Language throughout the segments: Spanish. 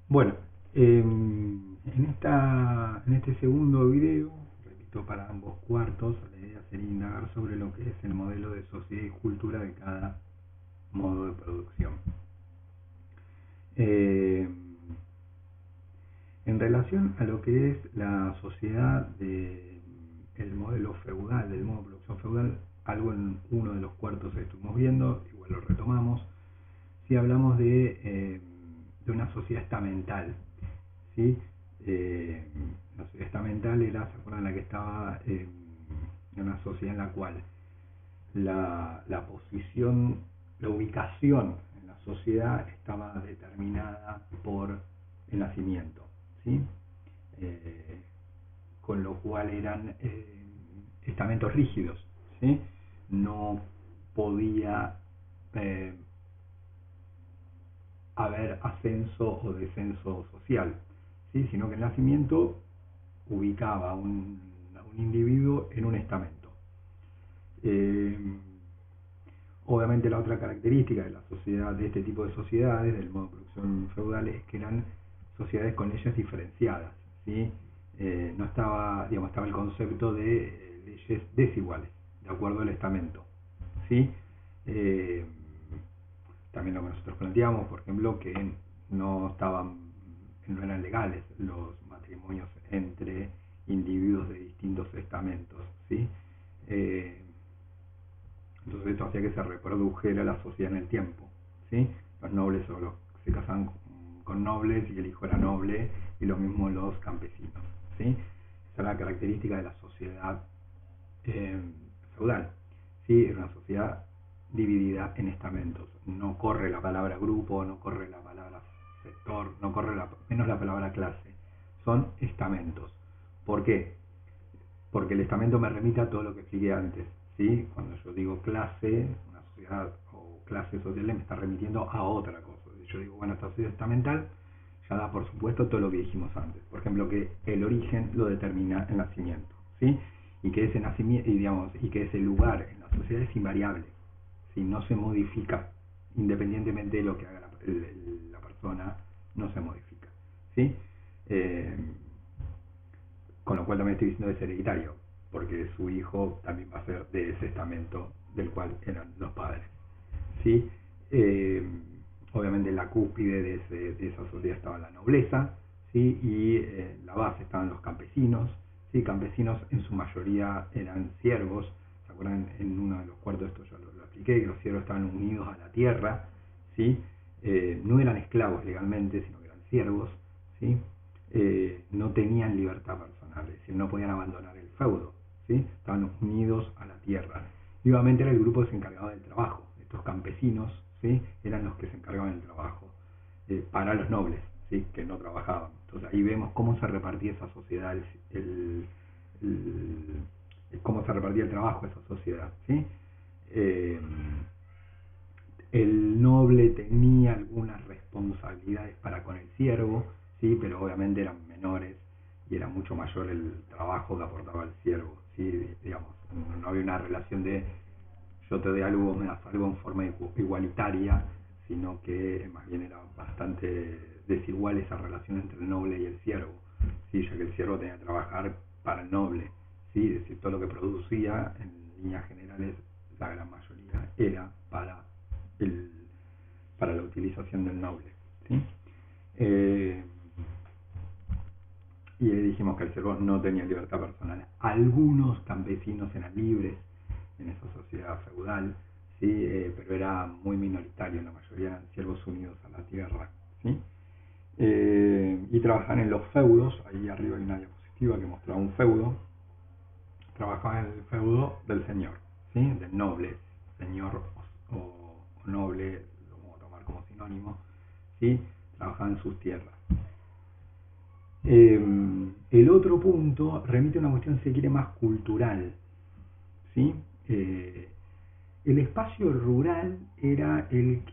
Bueno, en este segundo video, repito para ambos cuartos, la idea sería indagar sobre lo que es el modelo de sociedad y cultura de cada modo de producción. Eh, en relación a lo que es la sociedad del modelo feudal, del modo de producción feudal, algo en uno de los cuartos que estuvimos viendo, igual lo retomamos, si hablamos de una sociedad estamental, ¿sí? La sociedad estamental era, ¿se acuerdan la que estaba en una sociedad en la cual la posición, la ubicación en la sociedad estaba determinada por el nacimiento, ¿sí? Eh, con lo cual eran estamentos rígidos, ¿sí? No podía eh, haber ascenso o descenso social, ¿sí? Sino que el nacimiento ubicaba a un individuo en un estamento. Eh, Obviamente la otra característica de la sociedad, de este tipo de sociedades, del modo de producción feudal, es que eran sociedades con leyes diferenciadas, ¿sí? No estaba, digamos, estaba el concepto de leyes desiguales, de acuerdo al estamento, ¿sí? Eh, También lo que nosotros planteamos, por ejemplo, que no eran legales los matrimonios entre individuos de distintos estamentos, ¿sí? Eh, entonces esto hacía que se reprodujera la sociedad en el tiempo, ¿sí? Los nobles se casaban con nobles y el hijo era noble, y lo mismo los campesinos, ¿sí? Esa es la característica de la sociedad eh, feudal, ¿sí? Era una sociedad dividida en estamentos. No corre la palabra grupo, no corre la palabra sector, no corre menos la palabra clase. Son estamentos. ¿Por qué? Porque el estamento me remite a todo lo que expliqué antes, ¿sí? Cuando yo digo clase, una sociedad o clase social me está remitiendo a otra cosa. Yo digo, bueno, esta sociedad estamental ya da por supuesto todo lo que dijimos antes. Por ejemplo, que el origen lo determina el nacimiento, ¿sí? Y que ese nacimiento, y que ese lugar en la sociedad es invariable, ¿sí? No se modifica, independientemente de lo que haga la persona, no se modifica, ¿sí? Eh, con lo cual también estoy diciendo que es hereditario, porque su hijo también va a ser de ese estamento del cual eran los padres, ¿sí? Eh, Obviamente en la cúspide de esa sociedad estaba la nobleza, ¿sí? Y en la base estaban los campesinos, ¿sí? Campesinos en su mayoría eran siervos. ¿Se acuerdan? En uno de los cuartos esto ya lo expliqué, que los siervos estaban unidos a la tierra, ¿sí? No eran esclavos legalmente, sino que eran siervos, ¿sí? No tenían libertad personal, es decir, no podían abandonar el feudo, ¿sí? Estaban unidos a la tierra. Y obviamente era el grupo que se encargaba del trabajo. Estos campesinos, ¿sí? Eran los que se encargaban del trabajo para los nobles, ¿sí? Que no trabajaban. Entonces ahí vemos cómo se repartía esa sociedad, cómo se repartía el trabajo de esa sociedad, ¿sí? Eh, el noble tenía algunas responsabilidades para con el siervo, ¿sí? Pero obviamente eran menores y era mucho mayor el trabajo que aportaba el siervo, ¿sí? Digamos, no había una relación de yo te doy algo, me das algo en forma igualitaria, sino que más bien era bastante desigual esa relación entre el noble y el siervo, ¿sí? Ya que el siervo tenía que trabajar para el noble, ¿sí? Es decir, todo lo que producía en líneas generales, la gran mayoría era el, para la utilización del noble, ¿sí? Eh, y dijimos que el siervo no tenía libertad personal. Algunos campesinos eran libres en esa sociedad feudal, ¿sí? Pero era muy minoritario, la mayoría eran siervos unidos a la tierra, ¿sí? Y trabajaban en los feudos. Ahí arriba hay una diapositiva que mostraba un feudo. Trabajaban en el feudo del señor, ¿sí? Del noble, señor o noble, lo vamos a tomar como sinónimo, ¿sí? Trabajaban en sus tierras. El otro punto remite a una cuestión, si se quiere, más cultural, ¿sí? El espacio rural era el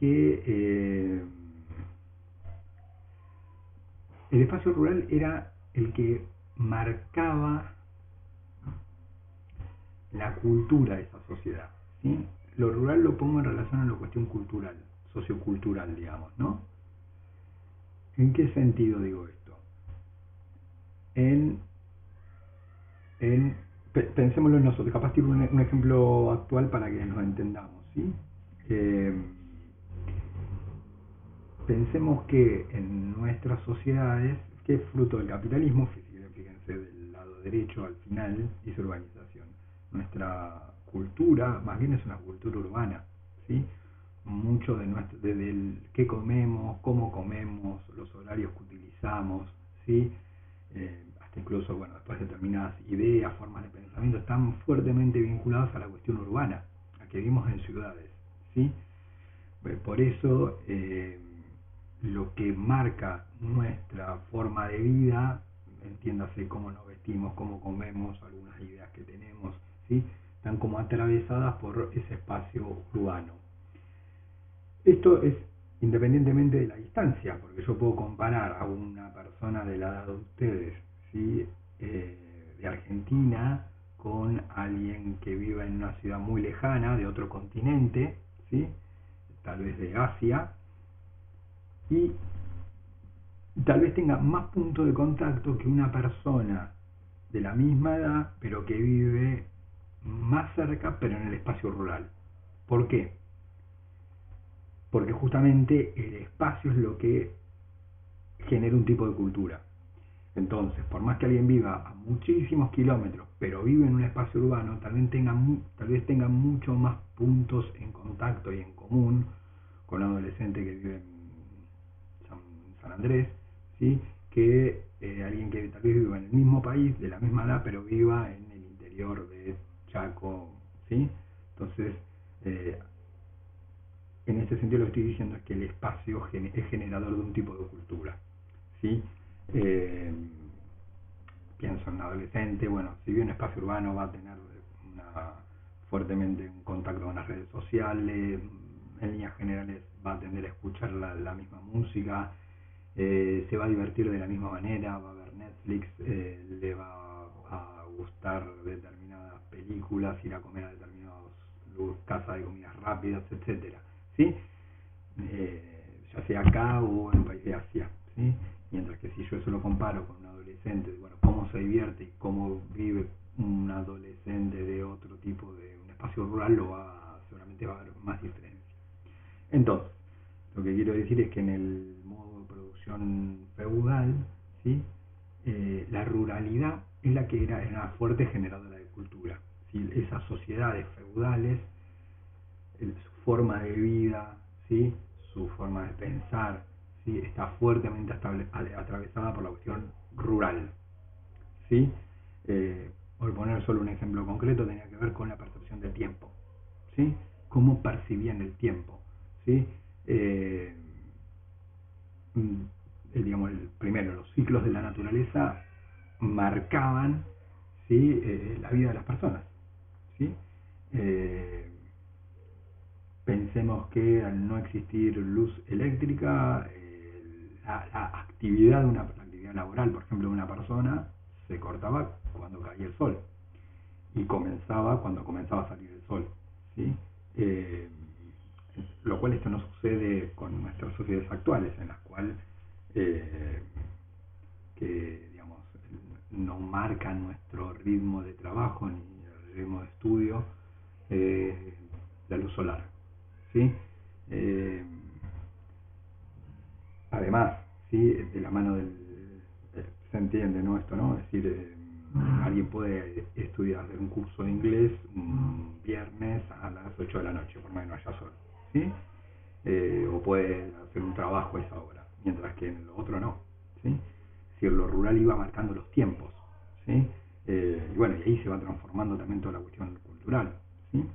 espacio rural era el que marcaba la cultura de esa sociedad, ¿sí? Lo rural lo pongo en relación a la cuestión cultural, sociocultural, digamos, ¿no? ¿En qué sentido digo esto? En, pensémoslo en nosotros, capaz tiro un ejemplo actual para que nos entendamos, ¿sí? Eh, Pensemos que en nuestras sociedades, que es fruto del capitalismo, fíjense del lado derecho al final, dice urbanización. Nuestra cultura, más bien es una cultura urbana, ¿sí? Mucho de nuestro, desde el qué comemos, cómo comemos, los horarios que utilizamos, ¿sí? Hasta incluso, bueno, después determinadas ideas, formas de pensamiento, están fuertemente vinculadas a la cuestión urbana, a que vivimos en ciudades, ¿sí? Por eso, lo que marca nuestra forma de vida, entiéndase cómo nos vestimos, cómo comemos, algunas ideas que tenemos, ¿sí? Están como atravesadas por ese espacio urbano. Esto es independientemente de la distancia, porque yo puedo comparar a una persona de la edad de ustedes, ¿sí? De Argentina, con alguien que vive en una ciudad muy lejana, de otro continente, ¿sí? Tal vez de Asia, y tal vez tenga más puntos de contacto que una persona de la misma edad, pero que vive más cerca, pero en el espacio rural. ¿Por qué? Porque justamente el espacio es lo que genera un tipo de cultura. Entonces, por más que alguien viva a muchísimos kilómetros, pero vive en un espacio urbano, tal vez tenga muchos más puntos en contacto y en común con un adolescente que vive en San Andrés, ¿sí? Que alguien que tal vez viva en el mismo país, de la misma edad, pero viva en el interior de Chaco, ¿sí? Entonces, eh, en este sentido lo que estoy diciendo es que el espacio es generador de un tipo de cultura, ¿sí? Eh, Pienso en un adolescente, bueno, si vive en un espacio urbano va a tener fuertemente un contacto con las redes sociales, en líneas generales va a tender a escuchar la misma música, se va a divertir de la misma manera, va a ver Netflix, le va a gustar determinadas películas, ir a comer a determinadas casas de comidas rápidas, etcétera, ¿sí? Ya sea acá o en un país de Asia, ¿sí? Mientras que si yo eso lo comparo con un adolescente, bueno, cómo se divierte y cómo vive un adolescente de otro tipo de un espacio rural, seguramente va a haber más diferencia. Entonces, lo que quiero decir es que en el modo de producción feudal, ¿sí? La ruralidad es la que era una fuerte generadora de cultura, ¿sí? Esas sociedades feudales, su forma de vida, ¿sí? Su forma de pensar, ¿sí? Está fuertemente atravesada por la cuestión rural, ¿sí? Por poner solo un ejemplo concreto, tenía que ver con la percepción del tiempo, ¿sí? Cómo percibían el tiempo, ¿sí? Eh, digamos, primero, los ciclos de la naturaleza marcaban, ¿sí? La vida de las personas, ¿sí? Eh, Pensemos que al no existir luz eléctrica, la actividad la actividad laboral, por ejemplo, de una persona se cortaba cuando caía el sol y comenzaba cuando comenzaba a salir el sol, ¿sí? Eh, lo cual esto no sucede con nuestras sociedades actuales, en las cuales eh, que digamos no marca nuestro ritmo de trabajo ni el ritmo de estudio, eh, la luz solar, ¿sí? Eh, Además, ¿sí? De la mano se entiende, ¿no? Esto, ¿no? Es decir, alguien puede estudiar un curso de inglés un viernes a las 8 de la noche, por más que no haya sol, ¿sí? O puede hacer un trabajo a esa hora, mientras que en lo otro no, ¿sí? Es decir, lo rural iba marcando los tiempos, ¿sí? Y bueno, y ahí se va transformando también toda la cuestión cultural, ¿sí?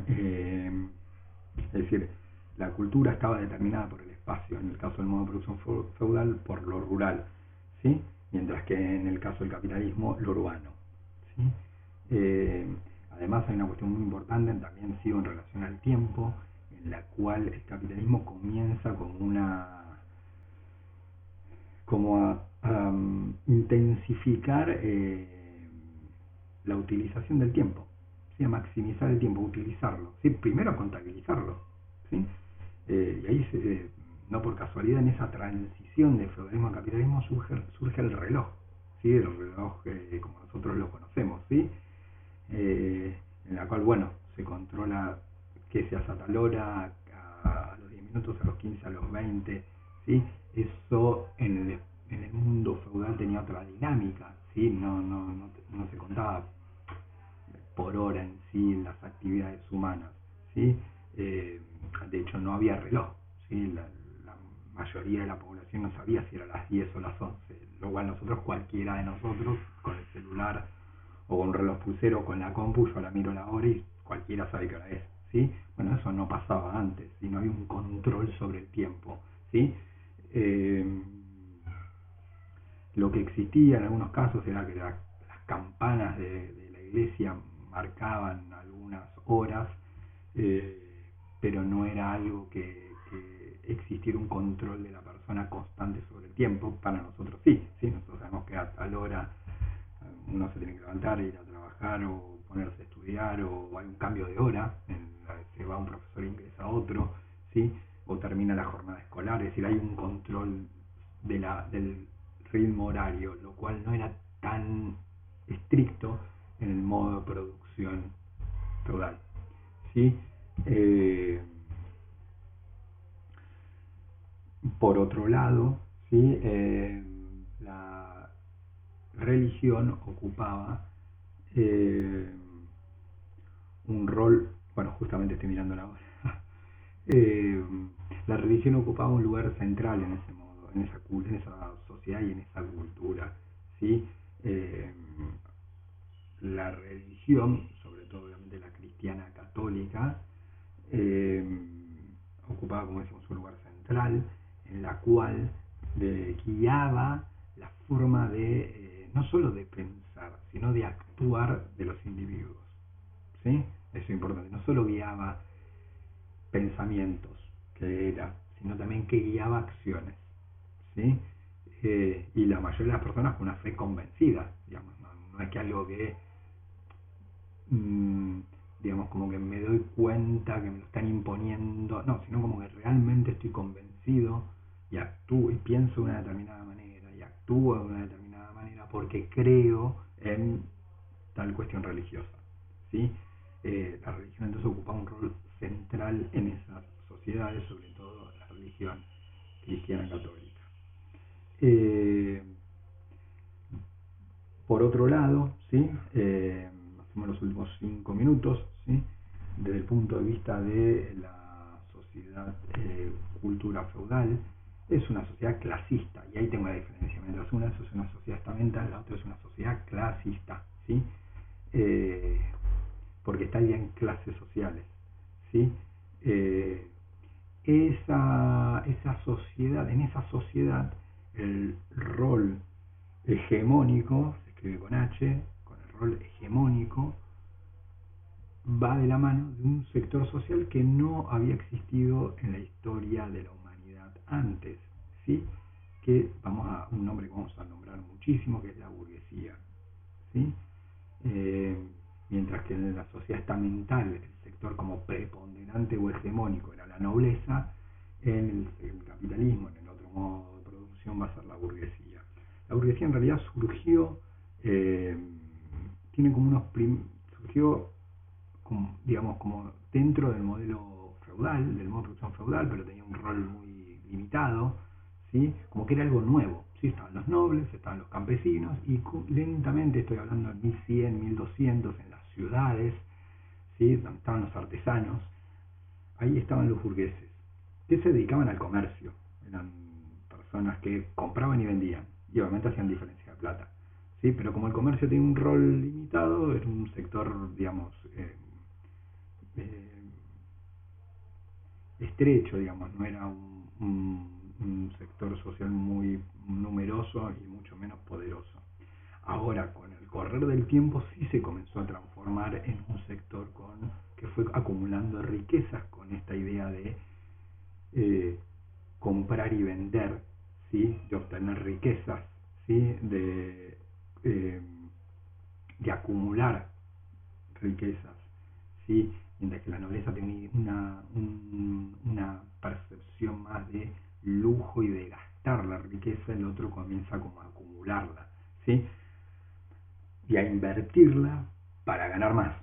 Es decir, la cultura estaba determinada por el espacio, en el caso del modo de producción feudal, por lo rural, ¿sí? Mientras que en el caso del capitalismo, lo urbano, ¿sí? Además hay una cuestión muy importante, también sigo en relación al tiempo, en la cual el capitalismo comienza como a intensificar la utilización del tiempo, ¿sí? A maximizar el tiempo, utilizarlo, ¿sí? Primero contabilizarlo, ¿sí? Y ahí da por casualidad, en esa transición de feudalismo a capitalismo surge el reloj, ¿sí? El reloj como nosotros lo conocemos, ¿sí? En la cual, bueno, se controla que se hace a tal hora, a los 10 minutos, a los 15, a los 20, ¿sí? Eso en el mundo feudal tenía otra dinámica, ¿sí? No se contaba por hora en sí las actividades humanas, ¿sí? De hecho no había reloj, ¿sí? La mayoría de la población no sabía si era las 10 o las 11, lo cual nosotros, cualquiera de nosotros, con el celular o con un reloj pulsero o con la compu, yo la miro la hora y cualquiera sabe qué hora es, ¿sí? Bueno, eso no pasaba antes, ¿sí? No había un control sobre el tiempo, ¿sí? Lo que existía en algunos casos era que las campanas de la iglesia marcaban algunas horas, pero no era algo que existiera un control de la persona constante sobre el tiempo. Para nosotros sí, nosotros sabemos que a tal hora uno se tiene que levantar, ir a trabajar o ponerse a estudiar, o hay un cambio de hora, se va un profesor e ingresa otro, ¿sí? O termina la jornada escolar, es decir, hay un control del ritmo horario, lo cual no era tan estricto en el modo de producción feudal, ¿sí? Por otro lado, ¿sí? La religión ocupaba eh, un rol, bueno, justamente estoy mirando la hora, eh, la religión ocupaba un lugar central en ese modo, en esa sociedad y en esa cultura, ¿sí? Eh, la religión, sobre todo obviamente la cristiana católica, eh, ocupaba, como decimos, un lugar central en la cual guiaba la forma de, no solo de pensar, sino de actuar de los individuos, ¿sí? Eso es importante, no solo guiaba pensamientos, que era, sino también que guiaba acciones, ¿sí? Y la mayoría de las personas con una fe convencida, digamos, no es que algo que mmm, digamos, como que me doy cuenta que me lo están imponiendo, no, sino como que realmente estoy convencido y actúo y pienso de una determinada manera y actúo de una determinada manera porque creo en tal cuestión religiosa, ¿sí? La religión entonces ocupa un rol central en esas sociedades, sobre todo la religión cristiana católica. Por otro lado, ¿sí? Hacemos los últimos 5 minutos, ¿sí? Desde el punto de vista de la sociedad cultura feudal, es una sociedad clasista, y ahí tengo la diferencia. Mientras una es una sociedad estamental, la otra es una sociedad clasista, ¿sí? Porque está ya en clases sociales, ¿sí? Eh, en esa sociedad, el rol hegemónico, se escribe con H, con el rol hegemónico, va de la mano de un sector social que no había existido en la historia de la humanidad antes, ¿sí? Que vamos a un nombre que vamos a nombrar muchísimo, que es la burguesía, ¿sí? Mientras que en la sociedad estamental el sector como preponderante o hegemónico era la nobleza, en el capitalismo, en el otro modo de producción, va a ser la burguesía. La burguesía en realidad surgió, tiene como surgió como, digamos, como dentro del modelo feudal, del modo de producción feudal, pero tenía un rol muy limitado, ¿sí? Como que era algo nuevo, ¿sí? Estaban los nobles, estaban los campesinos, y lentamente, estoy hablando de 1100, 1200, en las ciudades, ¿sí? Donde estaban los artesanos, ahí estaban los burgueses, que se dedicaban al comercio, eran personas que compraban y vendían, y obviamente hacían diferencia de plata, ¿sí? Pero como el comercio tiene un rol limitado, era un sector, digamos, eh, estrecho, digamos, no era un sector social muy numeroso y mucho menos poderoso. Ahora, con el correr del tiempo, sí se comenzó a transformar en un sector que fue acumulando riquezas con esta idea de eh, comprar y vender, ¿sí? De obtener riquezas, ¿sí? Eh, de acumular riquezas, ¿sí? Mientras que la nobleza tenía una percepción más de lujo y de gastar la riqueza, el otro comienza como a acumularla, ¿sí? Y a invertirla para ganar más,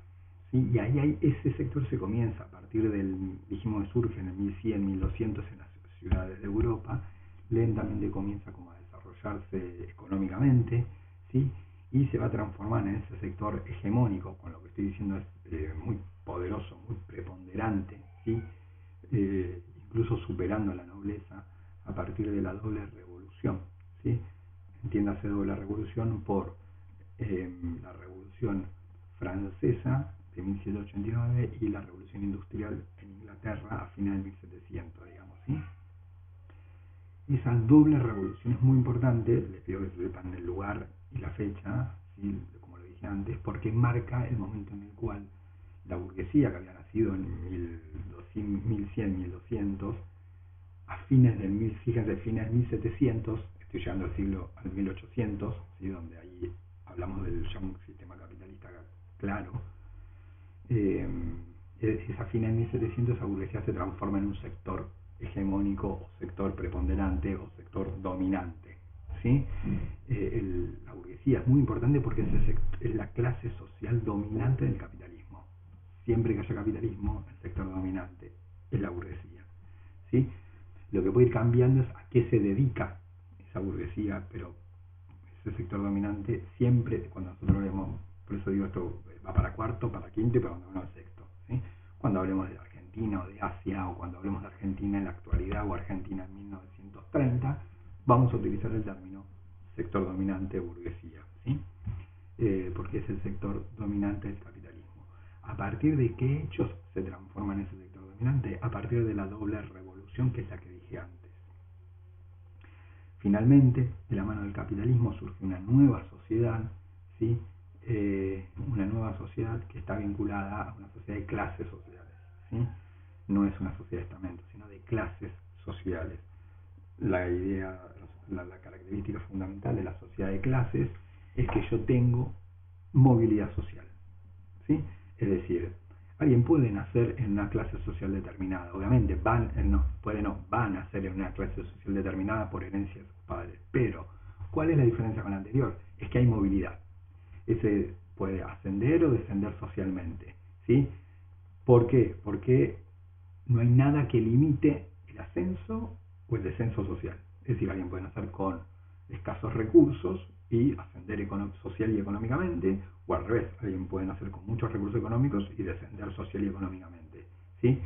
¿sí? Y ahí ese sector se comienza a partir del, dijimos que surge en el 1100, 1200 en las ciudades de Europa, lentamente comienza como a desarrollarse económicamente, ¿sí? Y se va a transformar en ese sector hegemónico, con lo que estoy diciendo es muy poderoso, muy preponderante, ¿sí? Incluso superando a la nobleza a partir de la doble revolución, ¿sí? Entiéndase doble revolución por la revolución francesa de 1789 y la revolución industrial en Inglaterra a finales de 1700, digamos, ¿sí? Esa doble revolución es muy importante, les pido que sepan el lugar y la fecha, ¿sí? Como lo dije antes, porque marca el momento en el cual la burguesía, que había nacido en 1100, 1200, a fines del fíjense, fines de 1700, estoy llegando al 1800, ¿sí? Donde ahí hablamos del ya un sistema capitalista claro, es a fines de 1700 esa burguesía se transforma en un sector hegemónico o sector preponderante o sector dominante, ¿sí? La burguesía es muy importante porque es la clase social dominante del capitalismo. Siempre que haya capitalismo, el sector dominante es la burguesía, ¿sí? Lo que puede ir cambiando es a qué se dedica esa burguesía, pero ese sector dominante siempre, cuando nosotros vemos, por eso digo esto va para cuarto, para quinto y para cuando hablamos de sexto, ¿sí? Cuando hablemos de Argentina o de Asia, o cuando hablemos de Argentina en la actualidad o Argentina en 1930, vamos a utilizar el término sector dominante burguesía, ¿sí? Porque es el sector dominante del capitalismo. ¿A partir de qué hechos se transforma en ese sector dominante? A partir de la doble revolución, que es la que dije antes. Finalmente, de la mano del capitalismo surge una nueva sociedad, ¿sí? Una nueva sociedad que está vinculada a una sociedad de clases sociales, ¿sí? No es una sociedad de estamentos, sino de clases sociales. La idea, la característica fundamental de la sociedad de clases es que yo tengo movilidad social, ¿sí? Es decir, alguien puede nacer en una clase social determinada, obviamente van a nacer en una clase social determinada por herencia de sus padres, pero ¿cuál es la diferencia con la anterior? Es que hay movilidad. Ese puede ascender o descender socialmente, ¿sí? ¿Por qué? Porque no hay nada que limite el ascenso o el descenso social. Es decir, alguien puede nacer con escasos recursos y ascender social y económicamente, o al revés, alguien puede nacer con muchos recursos económicos y descender social y económicamente, ¿sí?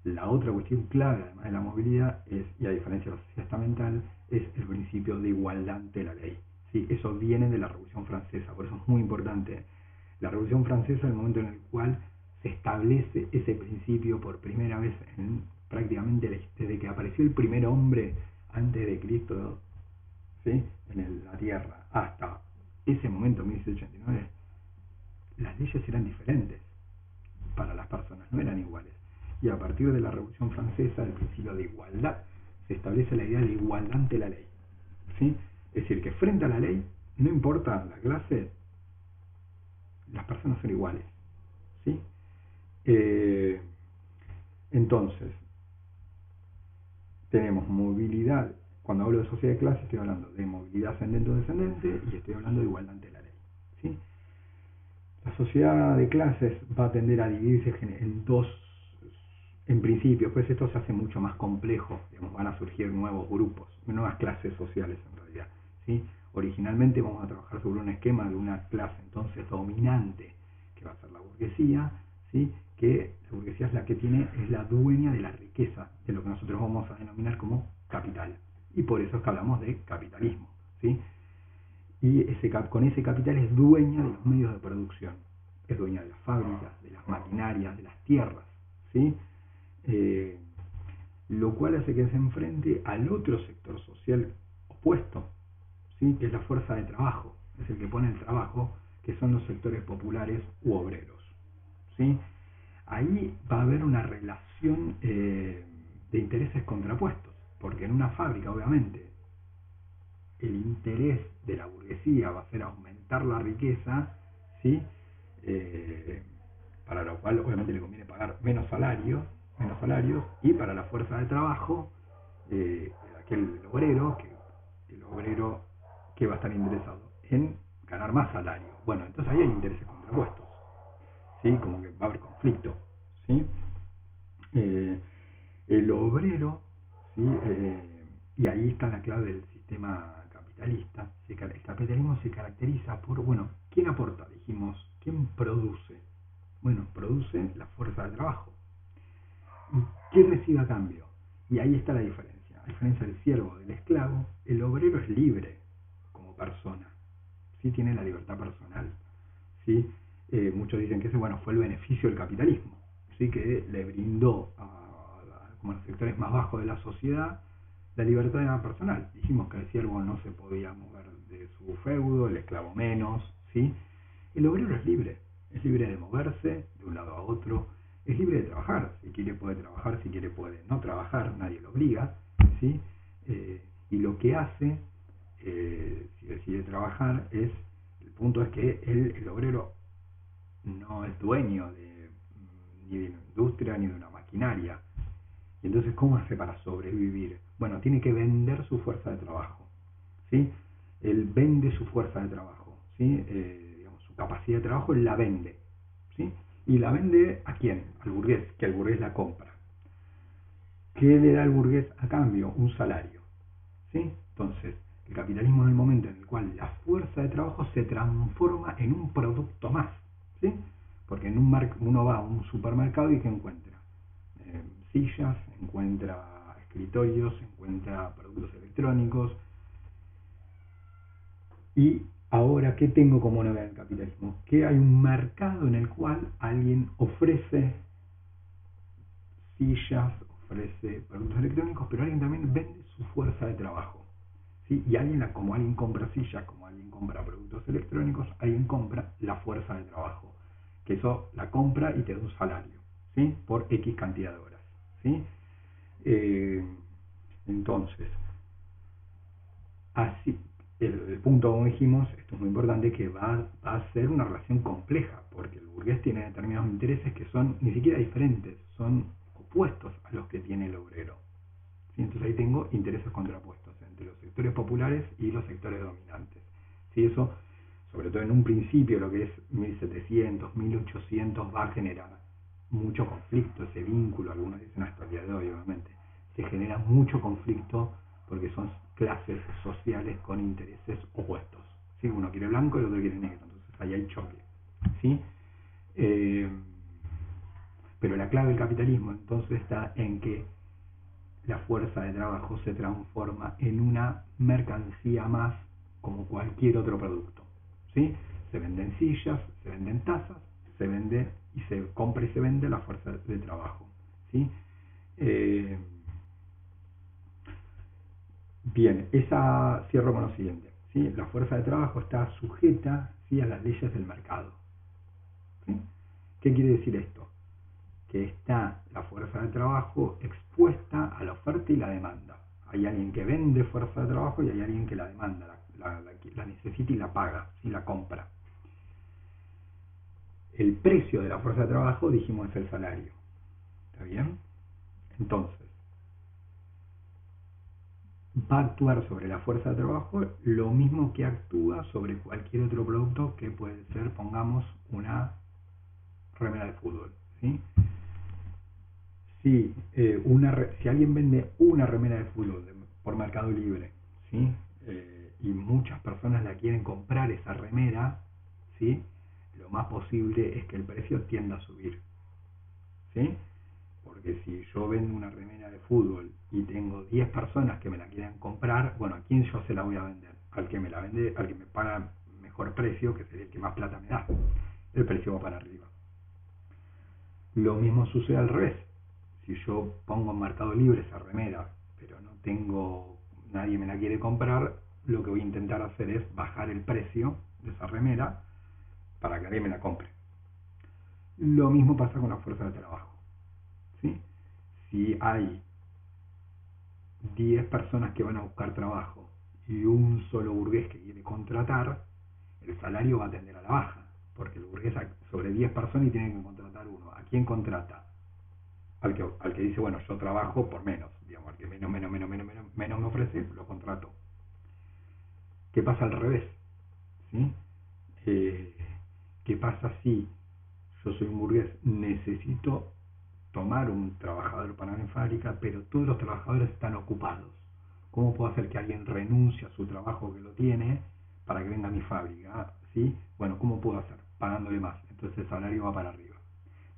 La otra cuestión clave, además de la movilidad, y a diferencia de la sociedad estamental, es el principio de igualdad ante la ley, ¿sí? Eso viene de la Revolución Francesa, por eso es muy importante. La Revolución Francesa es el momento en el cual se establece ese principio por primera vez prácticamente desde que apareció el primer hombre antes de Cristo, ¿sí? En la Tierra, hasta ese momento, 1789, las leyes eran diferentes para las personas, no eran iguales. Y a partir de la Revolución Francesa, el principio de igualdad, se establece la idea de igualdad ante la ley, ¿sí? Es decir, que frente a la ley, no importa la clase, las personas son iguales, ¿sí? Entonces, tenemos movilidad. Cuando hablo de sociedad de clase, estoy hablando de movilidad ascendente o descendente y estoy hablando de igualdad ante la ley, ¿sí? La sociedad de clases va a tender a dividirse en dos, en principio, pues esto se hace mucho más complejo, digamos, van a surgir nuevos grupos, nuevas clases sociales en realidad, ¿sí? Originalmente vamos a trabajar sobre un esquema de una clase entonces dominante, que va a ser la burguesía, ¿sí? Que la burguesía es la que es la dueña de la riqueza, de lo que nosotros vamos a denominar como capital. Y por eso es que hablamos de capitalismo, ¿sí? Y con ese capital es dueña de los medios de producción, es dueña de las fábricas, de las maquinarias, de las tierras, ¿sí? Lo cual hace que se enfrente al otro sector social opuesto, ¿sí? Que es la fuerza de trabajo, es el que pone el trabajo, que son los sectores populares u obreros, ¿sí? Ahí va a haber una relación de intereses contrapuestos, porque en una fábrica, obviamente, el interés de la burguesía va a ser aumentar la riqueza, ¿sí? Para lo cual obviamente le conviene pagar menos salarios, y para la fuerza de trabajo aquel obrero, que el obrero que va a estar interesado en ganar más salario. Bueno, entonces ahí hay intereses contrapuestos, ¿sí? Como que va a haber conflicto, ¿sí? El obrero, ¿sí? Y ahí está la clave del sistema capitalista. El capitalismo se caracteriza por, bueno, ¿quién aporta? Dijimos, ¿quién produce? Bueno, produce la fuerza de trabajo. ¿Y qué recibe a cambio? Y ahí está la diferencia. A diferencia del siervo, del esclavo, el obrero es libre como persona. Sí tiene la libertad personal. ¿Sí? Muchos dicen que ese, bueno, fue el beneficio del capitalismo, ¿sí? Que le brindó como a los sectores más bajos de la sociedad la libertad personal. Dijimos que el siervo no se podía mover de su feudo, el esclavo menos, ¿sí? El obrero es libre de moverse de un lado a otro, es libre de trabajar, si quiere puede trabajar, si quiere puede no trabajar, nadie lo obliga, ¿sí? Y lo que hace, si decide trabajar, el punto es que el obrero no es dueño ni de una industria ni de una maquinaria. Y entonces, ¿cómo hace para sobrevivir? Bueno, tiene que vender su fuerza de trabajo, ¿sí? Él vende su fuerza de trabajo, ¿sí? Digamos, su capacidad de trabajo él la vende, ¿sí? ¿Y la vende a quién? Al burgués, que el burgués la compra. ¿Qué le da el burgués a cambio? Un salario, ¿sí? Entonces, el capitalismo es el momento en el cual la fuerza de trabajo se transforma en un producto más, ¿sí? Porque uno va a un supermercado y ¿qué encuentra? Sillas, encuentra escritorios, encuentra productos electrónicos. Y ahora, ¿qué tengo como novedad del capitalismo? Que hay un mercado en el cual alguien ofrece sillas, ofrece productos electrónicos, pero alguien también vende su fuerza de trabajo, ¿sí? Y como alguien compra sillas, como alguien compra productos electrónicos, alguien compra la fuerza de trabajo, que eso la compra y te da un salario, ¿sí? Por X cantidad de horas, ¿sí? Entonces, así, el punto, como dijimos, esto es muy importante, que va a ser una relación compleja, porque el burgués tiene determinados intereses que son ni siquiera diferentes, son opuestos a los que tiene el obrero, ¿sí? Entonces ahí tengo intereses contrapuestos entre los sectores populares y los sectores dominantes, ¿sí? Eso, sobre todo en un principio, lo que es 1700, 1800, va a generar mucho conflicto, ese vínculo, algunos dicen hasta el día de hoy, obviamente, se genera mucho conflicto porque son clases sociales con intereses opuestos, ¿sí? Uno quiere blanco y el otro quiere negro, entonces ahí hay choque, ¿sí? Eh, pero la clave del capitalismo entonces está en que la fuerza de trabajo se transforma en una mercancía más como cualquier otro producto, ¿sí? Se venden sillas, se venden tazas, se vende y se compra y se vende la fuerza de trabajo, ¿sí? Eh, Bien, cierro con lo siguiente, ¿sí? La fuerza de trabajo está sujeta, ¿sí?, a las leyes del mercado, ¿sí? ¿Qué quiere decir esto? Que está la fuerza de trabajo expuesta a la oferta y la demanda. Hay alguien que vende fuerza de trabajo y hay alguien que la demanda, la necesita y la paga, ¿sí?, la compra. El precio de la fuerza de trabajo, dijimos, es el salario. ¿Está bien? Entonces, va a actuar sobre la fuerza de trabajo lo mismo que actúa sobre cualquier otro producto, que puede ser, pongamos, una remera de fútbol, ¿sí? Si alguien vende una remera de fútbol por Mercado Libre, ¿sí? Y muchas personas la quieren comprar esa remera, ¿sí?, lo más posible es que el precio tienda a subir, ¿sí? Porque si yo vendo una remera de fútbol y tengo 10 personas que me la quieren comprar, bueno, ¿a quién yo se la voy a vender? Al que me la vende, al que me paga mejor precio, que sería el que más plata me da. El precio va para arriba. Lo mismo sucede al revés. Si yo pongo en Mercado Libre esa remera, pero no tengo, nadie me la quiere comprar, lo que voy a intentar hacer es bajar el precio de esa remera para que alguien me la compre. Lo mismo pasa con la fuerza de trabajo, ¿sí? Si hay 10 personas que van a buscar trabajo y un solo burgués que quiere contratar, el salario va a tender a la baja, porque el burgués sobre 10 personas y tiene que contratar uno. ¿A quién contrata? Al que dice, bueno, yo trabajo por menos, digamos, al que menos menos me ofrece, lo contrato. ¿Qué pasa al revés? ¿Sí? ¿Qué pasa si yo soy un burgués, necesito tomar un trabajador para mi fábrica, pero todos los trabajadores están ocupados? ¿Cómo puedo hacer que alguien renuncie a su trabajo que lo tiene para que venga a mi fábrica? ¿Sí? Bueno, ¿cómo puedo hacer? Pagándole más. Entonces el salario va para arriba.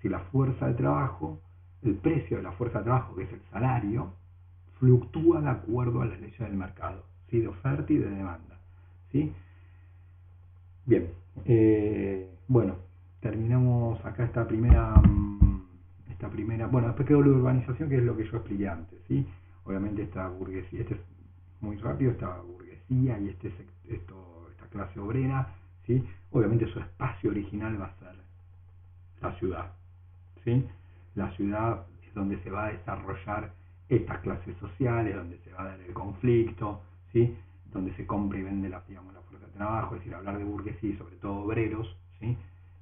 Si la fuerza de trabajo, el precio de la fuerza de trabajo, que es el salario, fluctúa de acuerdo a las leyes del mercado, ¿sí? De oferta y de demanda. ¿Sí? Bien, bueno, terminamos acá esta primera, bueno, después quedó la urbanización, que es lo que yo expliqué antes, ¿sí? Obviamente esta burguesía, este es muy rápido, esta burguesía y esta clase obrera, ¿sí? Obviamente su espacio original va a ser la ciudad, ¿sí? La ciudad es donde se va a desarrollar estas clases sociales, donde se va a dar el conflicto, ¿sí? Donde se compra y vende la fuerza de trabajo, es decir, hablar de burguesía y sobre todo obreros, ¿sí?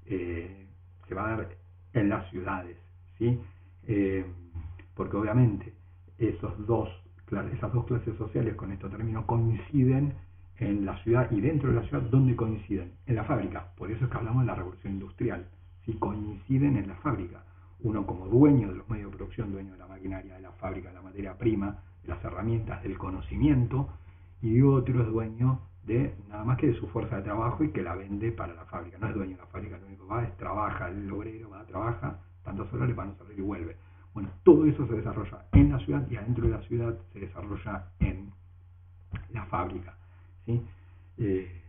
Se va a dar en las ciudades, ¿sí? Eh, Porque obviamente esas dos clases sociales, con esto termino, coinciden en la ciudad, y dentro de la ciudad, ¿dónde coinciden? En la fábrica. Por eso es que hablamos de la revolución industrial. Si coinciden en la fábrica, uno como dueño de los medios de producción, dueño de la maquinaria, de la fábrica, de la materia prima, de las herramientas, del conocimiento, y otro es dueño de nada más que de su fuerza de trabajo y que la vende para la fábrica. No es dueño de la fábrica, lo único que va es trabaja, el obrero va, trabaja tantas horas, le van a salir y vuelve. Bueno, todo eso se desarrolla en la ciudad, y adentro de la ciudad se desarrolla en la fábrica, ¿sí? Eh,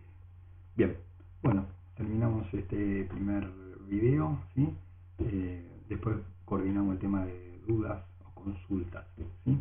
Bien, bueno, terminamos este primer video, ¿sí? Después coordinamos el tema de dudas o consultas, ¿sí?